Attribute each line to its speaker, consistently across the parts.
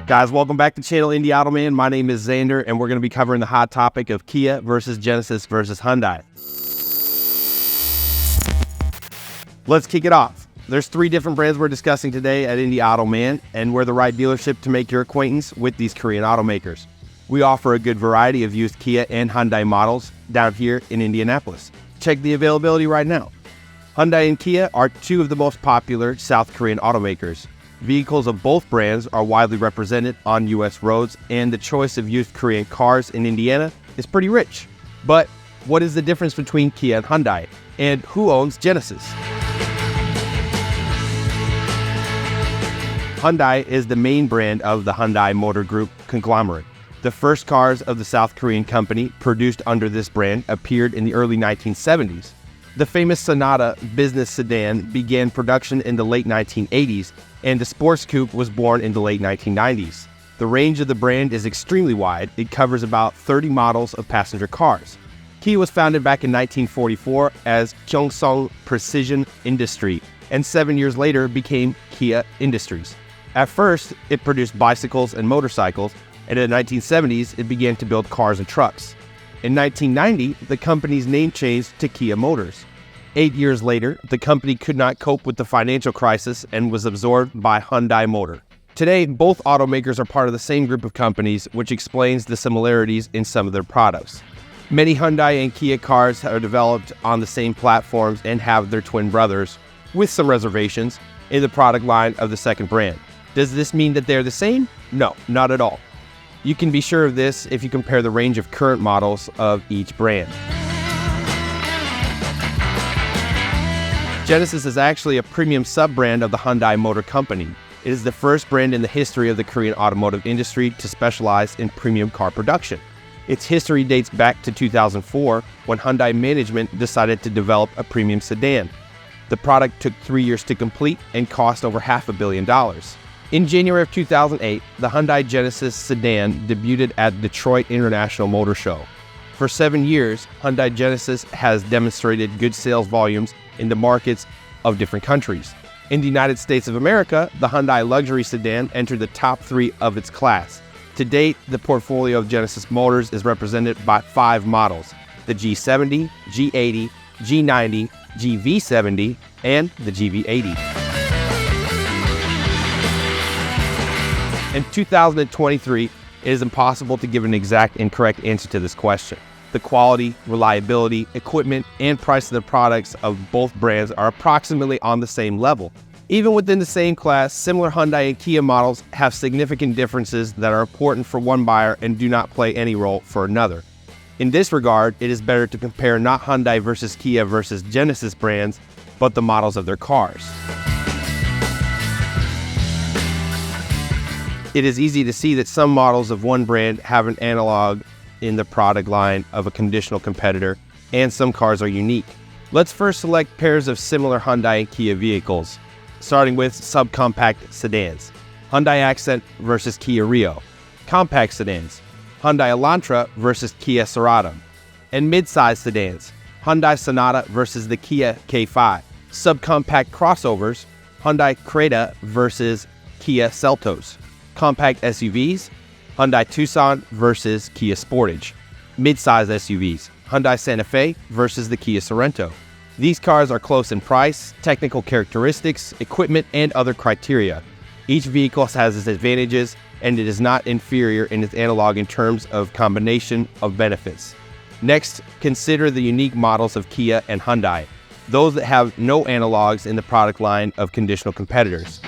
Speaker 1: Guys, welcome back to channel IndyAutoMan. My name is Xander, and we're going to be covering the hot topic of Kia versus Genesis versus Hyundai. Let's kick it off. There's 3 different brands we're discussing today at IndyAutoMan, and we're the right dealership to make your acquaintance with these Korean automakers. We offer a good variety of used Kia and Hyundai models down here in Indianapolis. Check the availability right now. Hyundai and Kia are 2 of the most popular South Korean automakers. Vehicles of both brands are widely represented on U.S. roads, and the choice of used Korean cars in Indiana is pretty rich. But what is the difference between Kia and Hyundai? And who owns Genesis? Hyundai is the main brand of the Hyundai Motor Group conglomerate. The first cars of the South Korean company produced under this brand appeared in the early 1970s. The famous Sonata business sedan began production in the late 1980s, and the sports coupe was born in the late 1990s. The range of the brand is extremely wide. It covers about 30 models of passenger cars. Kia was founded back in 1944 as Kyungsung Precision Industry, and 7 years later became Kia Industries. At first, it produced bicycles and motorcycles, and in the 1970s, it began to build cars and trucks. In 1990, the company's name changed to Kia Motors. 8 years later, the company could not cope with the financial crisis and was absorbed by Hyundai Motor. Today, both automakers are part of the same group of companies, which explains the similarities in some of their products. Many Hyundai and Kia cars are developed on the same platforms and have their twin brothers, with some reservations, in the product line of the second brand. Does this mean that they're the same? No, not at all. You can be sure of this if you compare the range of current models of each brand. Genesis is actually a premium sub-brand of the Hyundai Motor Company. It is the first brand in the history of the Korean automotive industry to specialize in premium car production. Its history dates back to 2004, when Hyundai management decided to develop a premium sedan. The product took 3 years to complete and cost over $500 million. In January of 2008, the Hyundai Genesis sedan debuted at Detroit International Motor Show. For 7 years, Hyundai Genesis has demonstrated good sales volumes in the markets of different countries. In the United States of America, the Hyundai luxury sedan entered the top 3 of its class. To date, the portfolio of Genesis Motors is represented by 5 models: the G70, G80, G90, GV70, and the GV80. In 2023, it is impossible to give an exact and correct answer to this question. The quality, reliability, equipment, and price of the products of both brands are approximately on the same level. Even within the same class, similar Hyundai and Kia models have significant differences that are important for one buyer and do not play any role for another. In this regard, it is better to compare not Hyundai versus Kia versus Genesis brands, but the models of their cars. It is easy to see that some models of one brand have an analog in the product line of a conditional competitor, and some cars are unique. Let's first select pairs of similar Hyundai and Kia vehicles, starting with subcompact sedans. Hyundai Accent versus Kia Rio. Compact sedans. Hyundai Elantra versus Kia Cerato. And mid-size sedans. Hyundai Sonata versus the Kia K5. Subcompact crossovers. Hyundai Creta versus Kia Seltos. Compact SUVs, Hyundai Tucson versus Kia Sportage. Mid-size SUVs, Hyundai Santa Fe versus the Kia Sorento. These cars are close in price, technical characteristics, equipment, and other criteria. Each vehicle has its advantages, and it is not inferior in its analog in terms of combination of benefits. Next, consider the unique models of Kia and Hyundai, those that have no analogs in the product line of conditional competitors.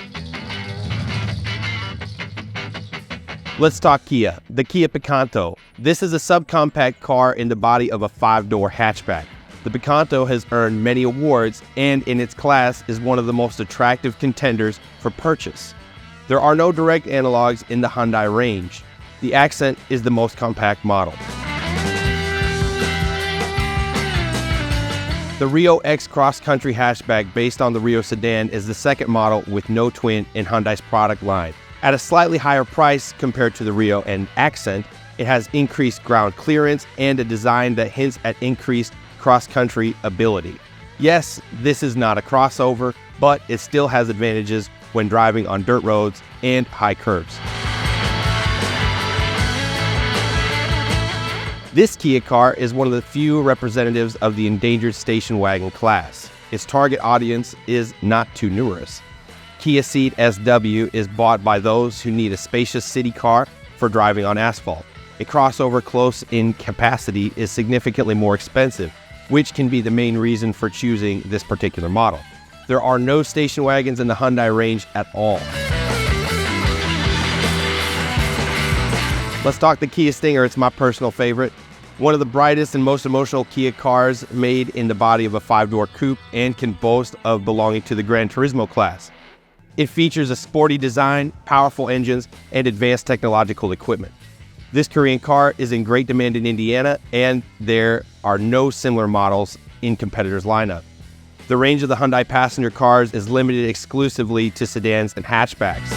Speaker 1: Let's talk Kia, the Kia Picanto. This is a subcompact car in the body of a 5-door hatchback. The Picanto has earned many awards and in its class is one of the most attractive contenders for purchase. There are no direct analogs in the Hyundai range. The Accent is the most compact model. The Rio X cross-country hatchback based on the Rio sedan is the second model with no twin in Hyundai's product line. At a slightly higher price compared to the Rio and Accent, it has increased ground clearance and a design that hints at increased cross-country ability. Yes, this is not a crossover, but it still has advantages when driving on dirt roads and high curves. This Kia car is one of the few representatives of the endangered station wagon class. Its target audience is not too numerous. Kia Ceed SW is bought by those who need a spacious city car for driving on asphalt. A crossover close in capacity is significantly more expensive, which can be the main reason for choosing this particular model. There are no station wagons in the Hyundai range at all. Let's talk the Kia Stinger. It's my personal favorite. One of the brightest and most emotional Kia cars made in the body of a 5-door coupe and can boast of belonging to the Gran Turismo class. It features a sporty design, powerful engines, and advanced technological equipment. This Korean car is in great demand in Indiana, and there are no similar models in competitors' lineup. The range of the Hyundai passenger cars is limited exclusively to sedans and hatchbacks.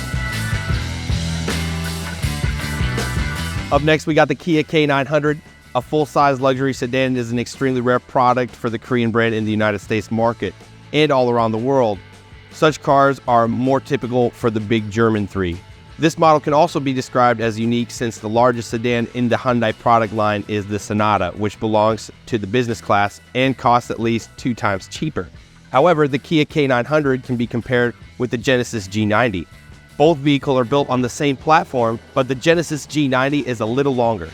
Speaker 1: Up next, we got the Kia K900. A full-size luxury sedan is an extremely rare product for the Korean brand in the United States market and all around the world. Such cars are more typical for the big German three. This model can also be described as unique since the largest sedan in the Hyundai product line is the Sonata, which belongs to the business class and costs at least 2 times cheaper. However, the Kia K900 can be compared with the Genesis G90. Both vehicles are built on the same platform, but the Genesis G90 is a little longer.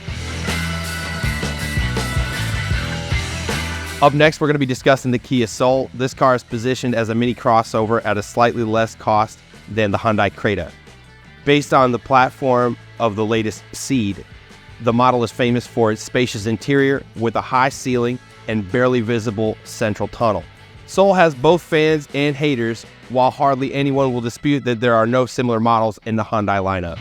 Speaker 1: Up next, we're going to be discussing the Kia Soul. This car is positioned as a mini crossover at a slightly less cost than the Hyundai Creta. Based on the platform of the latest Ceed, the model is famous for its spacious interior with a high ceiling and barely visible central tunnel. Soul has both fans and haters, while hardly anyone will dispute that there are no similar models in the Hyundai lineup.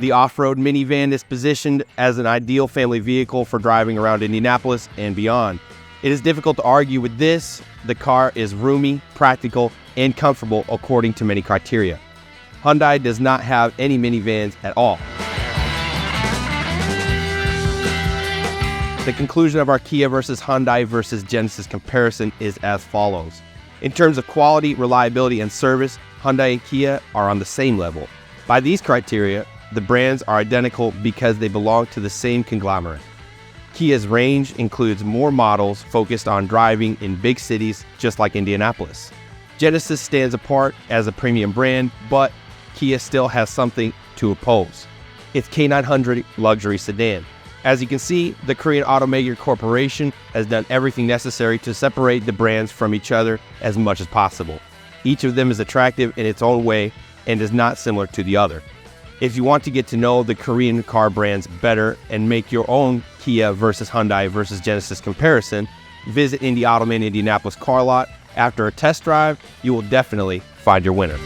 Speaker 1: The off-road minivan is positioned as an ideal family vehicle for driving around Indianapolis and beyond. It is difficult to argue with this. The car is roomy, practical, and comfortable according to many criteria. Hyundai does not have any minivans at all. The conclusion of our Kia versus Hyundai versus Genesis comparison is as follows. In terms of quality, reliability, and service, Hyundai and Kia are on the same level. By these criteria, the brands are identical because they belong to the same conglomerate. Kia's range includes more models focused on driving in big cities, just like Indianapolis. Genesis stands apart as a premium brand, but Kia still has something to oppose: its K900 luxury sedan. As you can see, the Korean automaker corporation has done everything necessary to separate the brands from each other as much as possible. Each of them is attractive in its own way and is not similar to the other. If you want to get to know the Korean car brands better and make your own Kia versus Hyundai versus Genesis comparison, visit IndyAutoMan Indianapolis car lot. After a test drive, you will definitely find your winner.